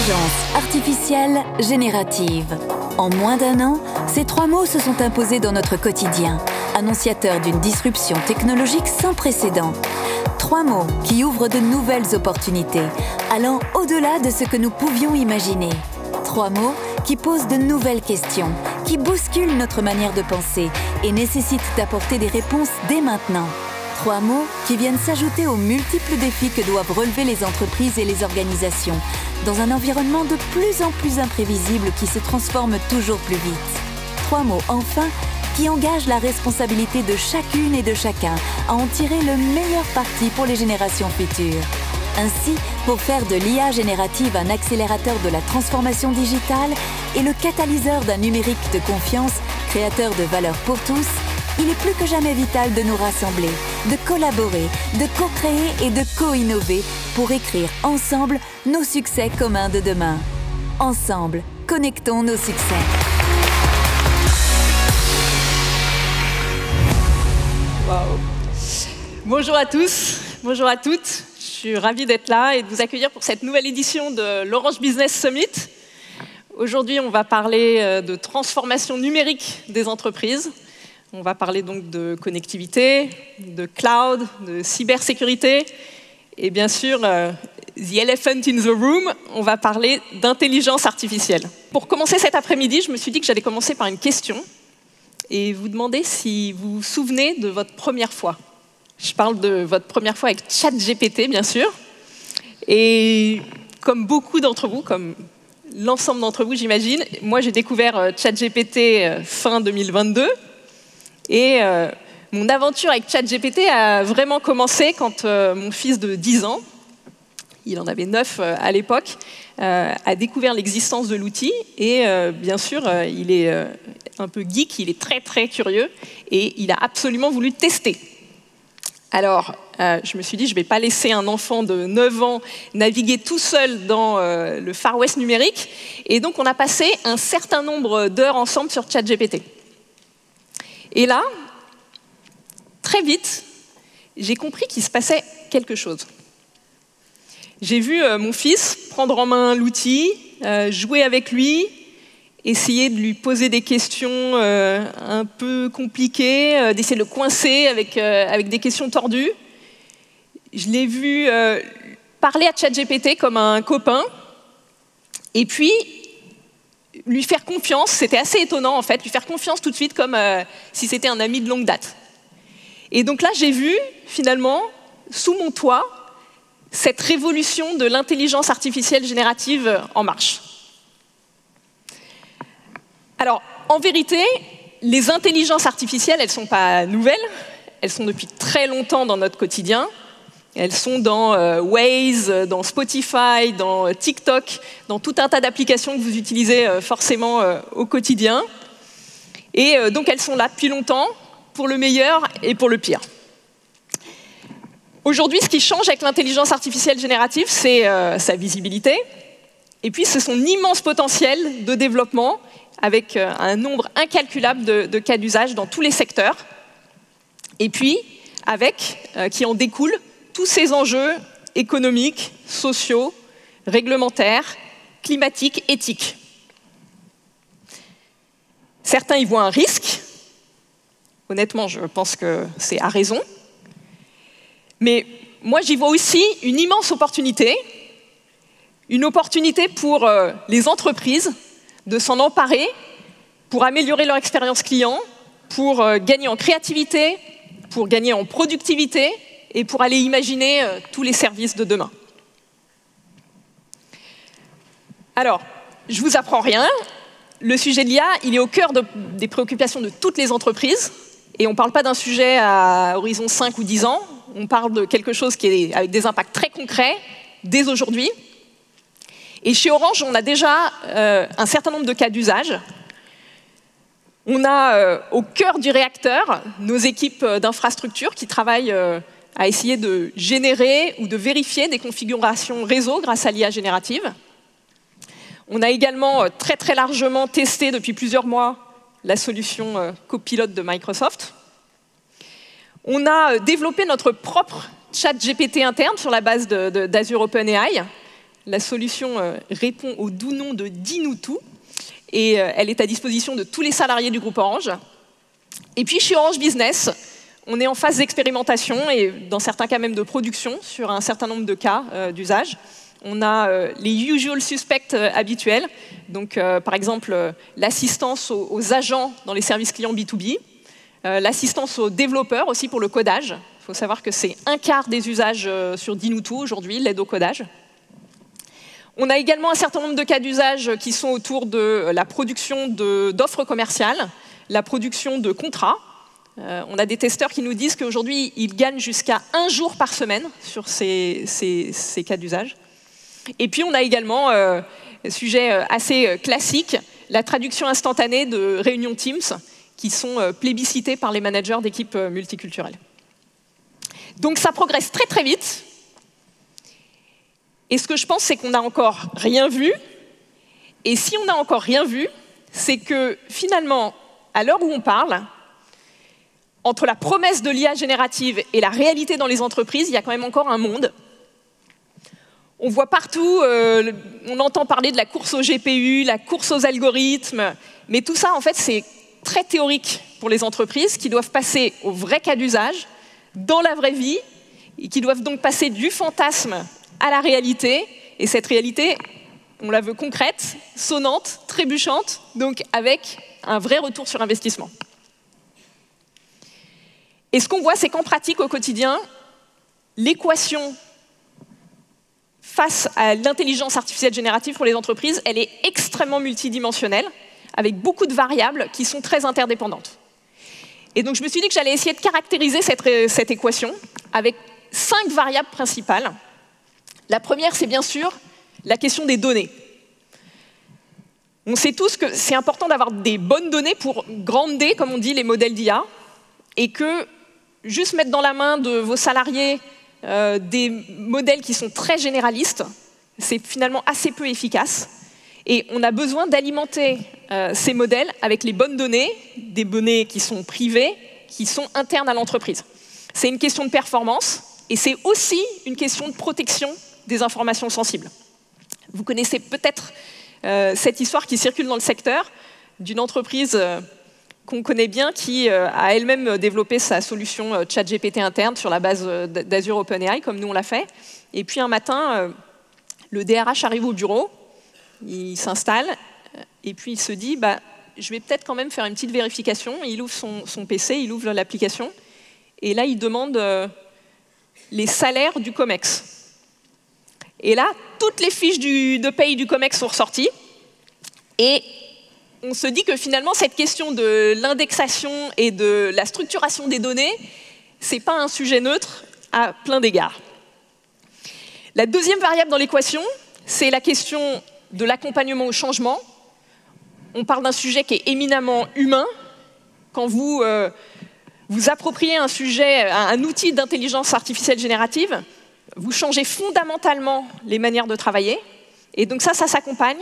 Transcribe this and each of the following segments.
Intelligence artificielle générative. En moins d'un an, ces 3 mots se sont imposés dans notre quotidien, annonciateurs d'une disruption technologique sans précédent. 3 mots qui ouvrent de nouvelles opportunités, allant au-delà de ce que nous pouvions imaginer. 3 mots qui posent de nouvelles questions, qui bousculent notre manière de penser et nécessitent d'apporter des réponses dès maintenant. 3 mots qui viennent s'ajouter aux multiples défis que doivent relever les entreprises et les organisations, dans un environnement de plus en plus imprévisible qui se transforme toujours plus vite. 3 mots, enfin, qui engagent la responsabilité de chacune et de chacun à en tirer le meilleur parti pour les générations futures. Ainsi, pour faire de l'IA générative un accélérateur de la transformation digitale et le catalyseur d'un numérique de confiance, créateur de valeur pour tous, il est plus que jamais vital de nous rassembler, de collaborer, de co-créer et de co-innover pour écrire ensemble nos succès communs de demain. Ensemble, connectons nos succès. Wow. Bonjour à tous, bonjour à toutes. Je suis ravie d'être là et de vous accueillir pour cette nouvelle édition de l'Orange Business Summit. Aujourd'hui, on va parler de transformation numérique des entreprises. On va parler donc de connectivité, de cloud, de cybersécurité et bien sûr, the elephant in the room, on va parler d'intelligence artificielle. Pour commencer cet après-midi, je me suis dit que j'allais commencer par une question et vous demander si vous vous souvenez de votre première fois. Je parle de votre première fois avec ChatGPT, bien sûr. Et comme beaucoup d'entre vous, comme l'ensemble d'entre vous, j'imagine, moi j'ai découvert ChatGPT fin 2022. Et mon aventure avec ChatGPT a vraiment commencé quand mon fils de 10 ans, il en avait 9 à l'époque, a découvert l'existence de l'outil. Et bien sûr, il est un peu geek, il est très très curieux et il a absolument voulu tester. Alors, je me suis dit, je ne vais pas laisser un enfant de 9 ans naviguer tout seul dans le Far West numérique. Et donc, on a passé un certain nombre d'heures ensemble sur ChatGPT. Et là, très vite, j'ai compris qu'il se passait quelque chose. J'ai vu mon fils prendre en main l'outil, jouer avec lui, essayer de lui poser des questions un peu compliquées, d'essayer de le coincer avec des questions tordues. Je l'ai vu parler à ChatGPT comme un copain, et puis lui faire confiance, c'était assez étonnant en fait, lui faire confiance tout de suite comme si c'était un ami de longue date. Et donc là, j'ai vu finalement, sous mon toit, cette révolution de l'intelligence artificielle générative en marche. Alors, en vérité, les intelligences artificielles, elles ne sont pas nouvelles, elles sont depuis très longtemps dans notre quotidien. Elles sont dans Waze, dans Spotify, dans TikTok, dans tout un tas d'applications que vous utilisez forcément au quotidien. Et donc elles sont là depuis longtemps, pour le meilleur et pour le pire. Aujourd'hui, ce qui change avec l'intelligence artificielle générative, c'est sa visibilité, et puis c'est son immense potentiel de développement, avec un nombre incalculable de cas d'usage dans tous les secteurs, et puis avec, qui en découle, tous ces enjeux économiques, sociaux, réglementaires, climatiques, éthiques. Certains y voient un risque. Honnêtement, je pense que c'est à raison. Mais moi, j'y vois aussi une immense opportunité. Une opportunité pour les entreprises de s'en emparer, pour améliorer leur expérience client, pour gagner en créativité, pour gagner en productivité, et pour aller imaginer tous les services de demain. Alors, je ne vous apprends rien, le sujet de l'IA, il est au cœur des préoccupations de toutes les entreprises, et on ne parle pas d'un sujet à horizon 5 ou 10 ans, on parle de quelque chose qui est avec des impacts très concrets, dès aujourd'hui. Et chez Orange, on a déjà un certain nombre de cas d'usage. On a au cœur du réacteur nos équipes d'infrastructure qui travaillent à essayer de générer ou de vérifier des configurations réseau grâce à l'IA générative. On a également très très largement testé depuis plusieurs mois la solution Copilot de Microsoft. On a développé notre propre chat GPT interne sur la base d'Azure OpenAI, La solution répond au doux nom de Dis-nous tout et elle est à disposition de tous les salariés du groupe Orange. Et puis chez Orange Business, on est en phase d'expérimentation et dans certains cas même de production sur un certain nombre de cas d'usage. On a les usual suspects habituels, donc par exemple l'assistance aux agents dans les services clients B2B, l'assistance aux développeurs aussi pour le codage. Il faut savoir que c'est 1/4 des usages sur Dis-nous tout aujourd'hui, l'aide au codage. On a également un certain nombre de cas d'usage qui sont autour de la production d'offres commerciales, la production de contrats. On a des testeurs qui nous disent qu'aujourd'hui, ils gagnent jusqu'à 1 jour par semaine sur ces cas d'usage. Et puis, on a également, un sujet assez classique, la traduction instantanée de réunions Teams qui sont plébiscitées par les managers d'équipes multiculturelles. Donc, ça progresse très, très vite. Et ce que je pense, c'est qu'on n'a encore rien vu. Et si on n'a encore rien vu, c'est que finalement, à l'heure où on parle, entre la promesse de l'IA générative et la réalité dans les entreprises, il y a quand même encore un monde. On voit partout, on entend parler de la course au GPU, la course aux algorithmes, mais tout ça, en fait, c'est très théorique pour les entreprises qui doivent passer au vrai cas d'usage, dans la vraie vie, et qui doivent donc passer du fantasme à la réalité, et cette réalité, on la veut concrète, sonnante, trébuchante, donc avec un vrai retour sur investissement. Et ce qu'on voit, c'est qu'en pratique, au quotidien, l'équation face à l'intelligence artificielle générative pour les entreprises, elle est extrêmement multidimensionnelle, avec beaucoup de variables qui sont très interdépendantes. Et donc je me suis dit que j'allais essayer de caractériser cette équation avec 5 variables principales. La première, c'est bien sûr la question des données. On sait tous que c'est important d'avoir des bonnes données pour brander, comme on dit, les modèles d'IA, et que juste mettre dans la main de vos salariés des modèles qui sont très généralistes, c'est finalement assez peu efficace. Et on a besoin d'alimenter ces modèles avec les bonnes données, des données qui sont privées, qui sont internes à l'entreprise. C'est une question de performance, et c'est aussi une question de protection des informations sensibles. Vous connaissez peut-être cette histoire qui circule dans le secteur d'une entreprise qu'on connaît bien qui a elle-même développé sa solution ChatGPT interne sur la base d'Azure OpenAI, comme nous on l'a fait. Et puis un matin, le DRH arrive au bureau, il s'installe, et puis il se dit je vais peut-être quand même faire une petite vérification. Il ouvre son PC, il ouvre l'application, et là il demande les salaires du COMEX. Et là, toutes les fiches de paye du COMEX sont ressorties. Et on se dit que finalement, cette question de l'indexation et de la structuration des données, ce n'est pas un sujet neutre à plein d'égards. La deuxième variable dans l'équation, c'est la question de l'accompagnement au changement. On parle d'un sujet qui est éminemment humain. Quand vous vous appropriez un sujet, un outil d'intelligence artificielle générative, vous changez fondamentalement les manières de travailler. Et donc ça s'accompagne.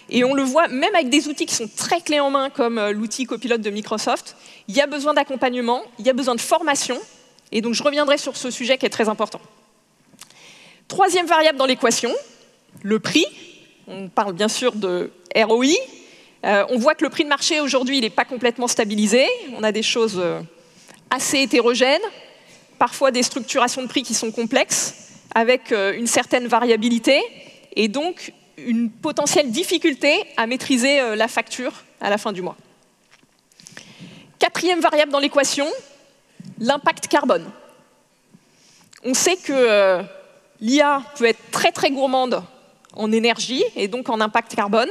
Et on le voit, même avec des outils qui sont très clés en main, comme l'outil Copilot de Microsoft, il y a besoin d'accompagnement, il y a besoin de formation. Et donc je reviendrai sur ce sujet qui est très important. Troisième variable dans l'équation, le prix. On parle bien sûr de ROI. On voit que le prix de marché aujourd'hui, il n'est pas complètement stabilisé. On a des choses assez hétérogènes, parfois des structurations de prix qui sont complexes, avec une certaine variabilité, et donc une potentielle difficulté à maîtriser la facture à la fin du mois. Quatrième variable dans l'équation, l'impact carbone. On sait que l'IA peut être très très gourmande en énergie et donc en impact carbone.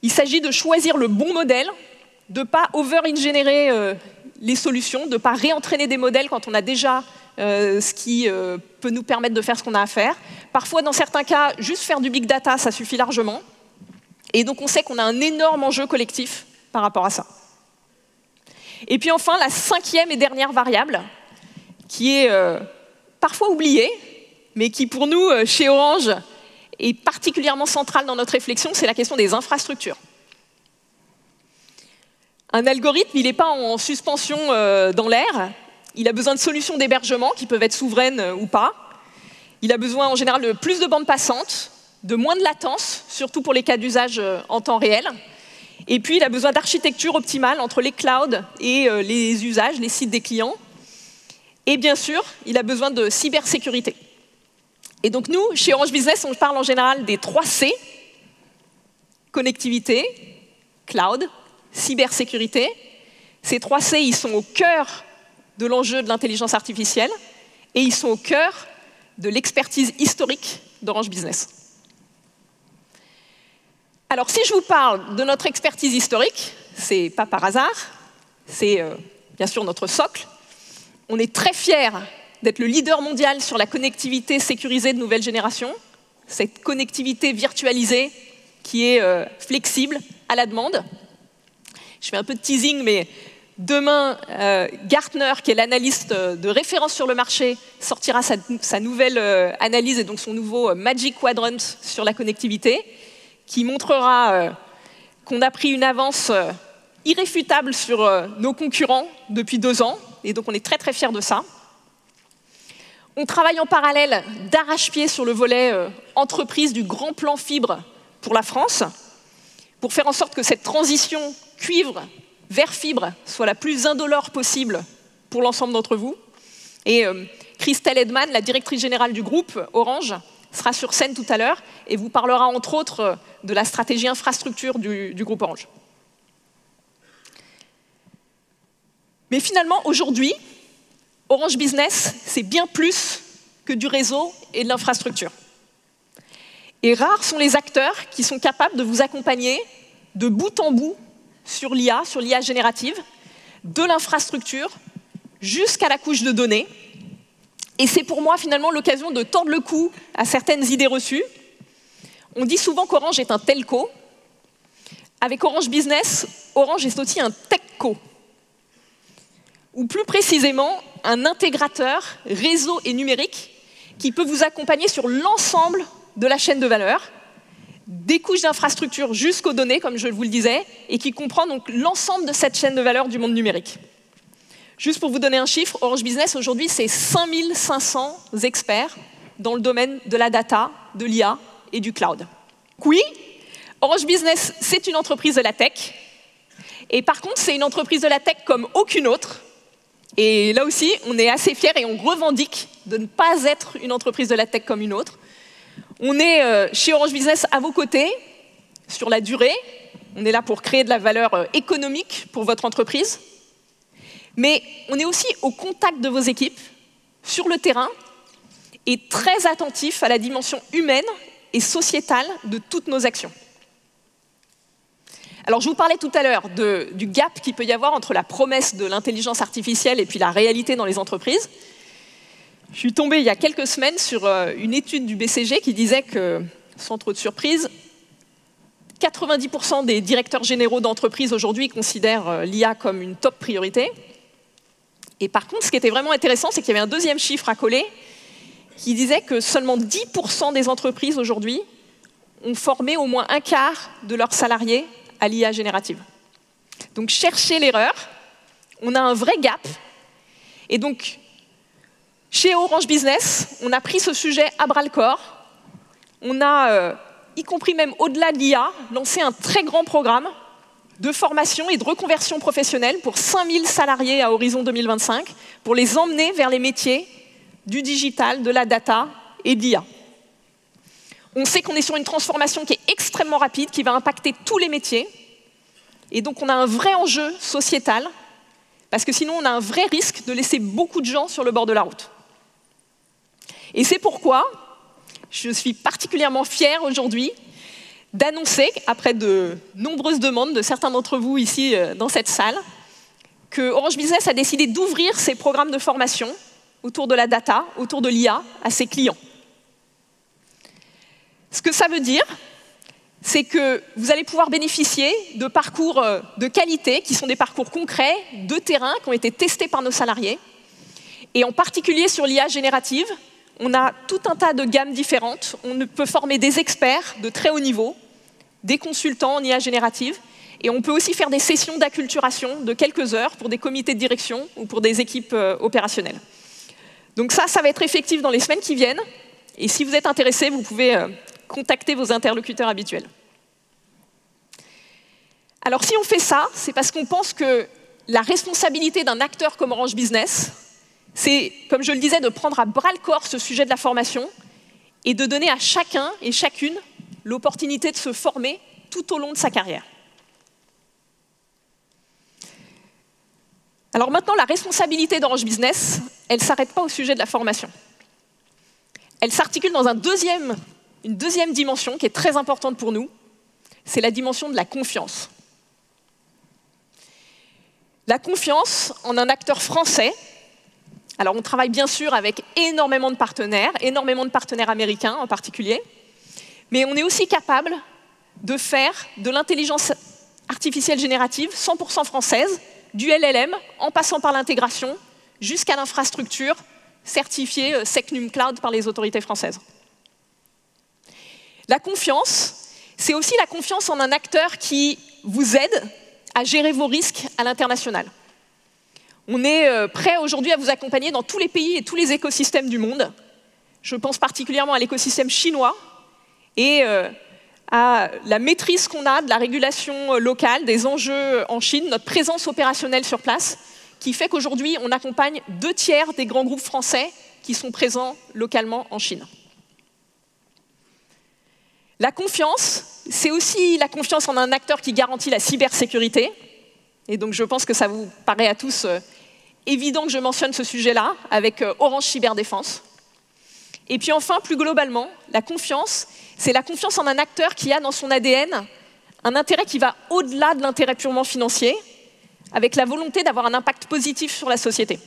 Il s'agit de choisir le bon modèle, de ne pas over-ingénérer les solutions, de ne pas réentraîner des modèles quand on a déjà ce qui peut nous permettre de faire ce qu'on a à faire. Parfois, dans certains cas, juste faire du big data, ça suffit largement. Et donc, on sait qu'on a un énorme enjeu collectif par rapport à ça. Et puis enfin, la cinquième et dernière variable, qui est parfois oubliée, mais qui pour nous, chez Orange, est particulièrement centrale dans notre réflexion, c'est la question des infrastructures. Un algorithme, il n'est pas en suspension dans l'air. Il a besoin de solutions d'hébergement qui peuvent être souveraines ou pas. Il a besoin en général de plus de bandes passantes, de moins de latence, surtout pour les cas d'usage en temps réel. Et puis, il a besoin d'architecture optimale entre les clouds et les usages, les sites des clients. Et bien sûr, il a besoin de cybersécurité. Et donc nous, chez Orange Business, on parle en général des 3 C. Connectivité, cloud, cybersécurité. Ces 3 C, ils sont au cœur de l'enjeu de l'intelligence artificielle et ils sont au cœur de l'expertise historique d'Orange Business. Alors, si je vous parle de notre expertise historique, c'est pas par hasard, c'est bien sûr notre socle. On est très fiers d'être le leader mondial sur la connectivité sécurisée de nouvelle génération, cette connectivité virtualisée qui est flexible à la demande. Je fais un peu de teasing, mais demain, Gartner, qui est l'analyste de référence sur le marché, sortira sa nouvelle analyse et donc son nouveau Magic Quadrant sur la connectivité, qui montrera qu'on a pris une avance irréfutable sur nos concurrents depuis 2 ans, et donc on est très très fiers de ça. On travaille en parallèle d'arrache-pied sur le volet entreprise du grand plan fibre pour la France, pour faire en sorte que cette transition cuivre vers fibre soit la plus indolore possible pour l'ensemble d'entre vous. Et Christelle Edman, la directrice générale du groupe Orange, sera sur scène tout à l'heure et vous parlera entre autres de la stratégie infrastructure du groupe Orange. Mais finalement, aujourd'hui, Orange Business, c'est bien plus que du réseau et de l'infrastructure. Et rares sont les acteurs qui sont capables de vous accompagner de bout en bout sur l'IA générative, de l'infrastructure jusqu'à la couche de données. Et c'est pour moi finalement l'occasion de tordre le cou à certaines idées reçues. On dit souvent qu'Orange est un telco. Avec Orange Business, Orange est aussi un techco. Ou plus précisément, un intégrateur réseau et numérique qui peut vous accompagner sur l'ensemble de la chaîne de valeur, des couches d'infrastructure jusqu'aux données, comme je vous le disais, et qui comprend donc l'ensemble de cette chaîne de valeur du monde numérique. Juste pour vous donner un chiffre, Orange Business, aujourd'hui, c'est 5500 experts dans le domaine de la data, de l'IA et du cloud. Oui, Orange Business, c'est une entreprise de la tech. Et par contre, c'est une entreprise de la tech comme aucune autre. Et là aussi, on est assez fiers et on revendique de ne pas être une entreprise de la tech comme une autre. On est chez Orange Business à vos côtés, sur la durée. On est là pour créer de la valeur économique pour votre entreprise. Mais on est aussi au contact de vos équipes, sur le terrain, et très attentif à la dimension humaine et sociétale de toutes nos actions. Alors, je vous parlais tout à l'heure du gap qu'il peut y avoir entre la promesse de l'intelligence artificielle et puis la réalité dans les entreprises. Je suis tombée il y a quelques semaines sur une étude du BCG qui disait que, sans trop de surprise, 90% des directeurs généraux d'entreprises aujourd'hui considèrent l'IA comme une top priorité. Et par contre, ce qui était vraiment intéressant, c'est qu'il y avait un deuxième chiffre à coller qui disait que seulement 10% des entreprises aujourd'hui ont formé au moins un quart de leurs salariés à l'IA générative. Donc, cherchez l'erreur. On a un vrai gap. Et donc, chez Orange Business, on a pris ce sujet à bras-le-corps. On a, y compris même au-delà de l'IA, lancé un très grand programme de formation et de reconversion professionnelle pour 5000 salariés à horizon 2025, pour les emmener vers les métiers du digital, de la data et de l'IA. On sait qu'on est sur une transformation qui est extrêmement rapide, qui va impacter tous les métiers. Et donc, on a un vrai enjeu sociétal, parce que sinon, on a un vrai risque de laisser beaucoup de gens sur le bord de la route. Et c'est pourquoi je suis particulièrement fière aujourd'hui d'annoncer, après de nombreuses demandes de certains d'entre vous ici dans cette salle, que Orange Business a décidé d'ouvrir ses programmes de formation autour de la data, autour de l'IA, à ses clients. Ce que ça veut dire, c'est que vous allez pouvoir bénéficier de parcours de qualité, qui sont des parcours concrets, de terrain, qui ont été testés par nos salariés. Et en particulier sur l'IA générative, on a tout un tas de gammes différentes. On peut former des experts de très haut niveau, des consultants en IA générative, et on peut aussi faire des sessions d'acculturation de quelques heures pour des comités de direction ou pour des équipes opérationnelles. Donc ça va être effectif dans les semaines qui viennent. Et si vous êtes intéressés, vous pouvez contacter vos interlocuteurs habituels. Alors si on fait ça, c'est parce qu'on pense que la responsabilité d'un acteur comme Orange Business, c'est, comme je le disais, de prendre à bras-le-corps ce sujet de la formation et de donner à chacun et chacune l'opportunité de se former tout au long de sa carrière. Alors maintenant, la responsabilité d'Orange Business, elle ne s'arrête pas au sujet de la formation. Elle s'articule dans une deuxième dimension qui est très importante pour nous, c'est la dimension de la confiance. La confiance en un acteur français. Alors on travaille bien sûr avec énormément de partenaires américains en particulier, mais on est aussi capable de faire de l'intelligence artificielle générative 100% française, du LLM, en passant par l'intégration, jusqu'à l'infrastructure certifiée SecNum Cloud par les autorités françaises. La confiance, c'est aussi la confiance en un acteur qui vous aide à gérer vos risques à l'international. On est prêt aujourd'hui à vous accompagner dans tous les pays et tous les écosystèmes du monde. Je pense particulièrement à l'écosystème chinois et à la maîtrise qu'on a de la régulation locale, des enjeux en Chine, notre présence opérationnelle sur place, qui fait qu'aujourd'hui, on accompagne 2/3 des grands groupes français qui sont présents localement en Chine. La confiance, c'est aussi la confiance en un acteur qui garantit la cybersécurité. Et donc, je pense que ça vous paraît à tous évident que je mentionne ce sujet-là avec Orange Cyberdéfense. Et puis enfin, plus globalement, la confiance, c'est la confiance en un acteur qui a dans son ADN un intérêt qui va au-delà de l'intérêt purement financier, avec la volonté d'avoir un impact positif sur la société.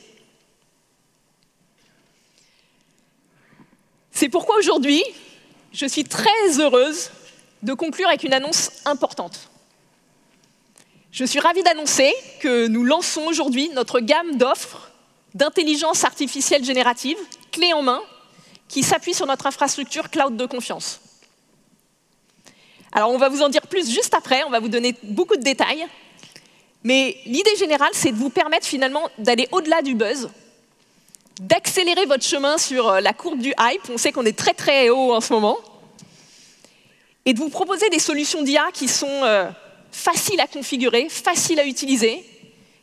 C'est pourquoi aujourd'hui, je suis très heureuse de conclure avec une annonce importante. Je suis ravie d'annoncer que nous lançons aujourd'hui notre gamme d'offres d'intelligence artificielle générative, clé en main, qui s'appuie sur notre infrastructure cloud de confiance. Alors, on va vous en dire plus juste après, on va vous donner beaucoup de détails. Mais l'idée générale, c'est de vous permettre finalement d'aller au-delà du buzz, d'accélérer votre chemin sur la courbe du hype, on sait qu'on est très très haut en ce moment, et de vous proposer des solutions d'IA qui sont faciles à configurer, faciles à utiliser,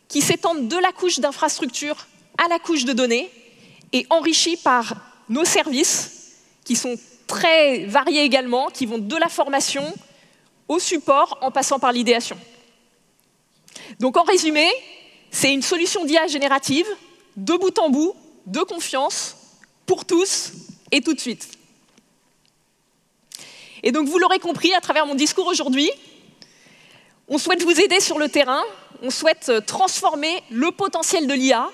qui s'étendent de la couche d'infrastructure à la couche de données, et enrichies par nos services, qui sont très variés également, qui vont de la formation au support en passant par l'idéation. Donc en résumé, c'est une solution d'IA générative, de bout en bout, de confiance, pour tous et tout de suite. Et donc vous l'aurez compris à travers mon discours aujourd'hui, on souhaite vous aider sur le terrain, on souhaite transformer le potentiel de l'IA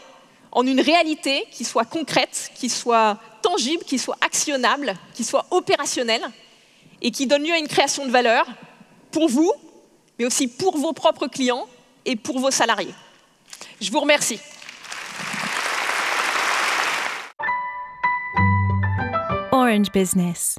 en une réalité qui soit concrète, qui soit tangible, qui soit actionnable, qui soit opérationnelle et qui donne lieu à une création de valeur pour vous, mais aussi pour vos propres clients et pour vos salariés. Je vous remercie. Orange Business.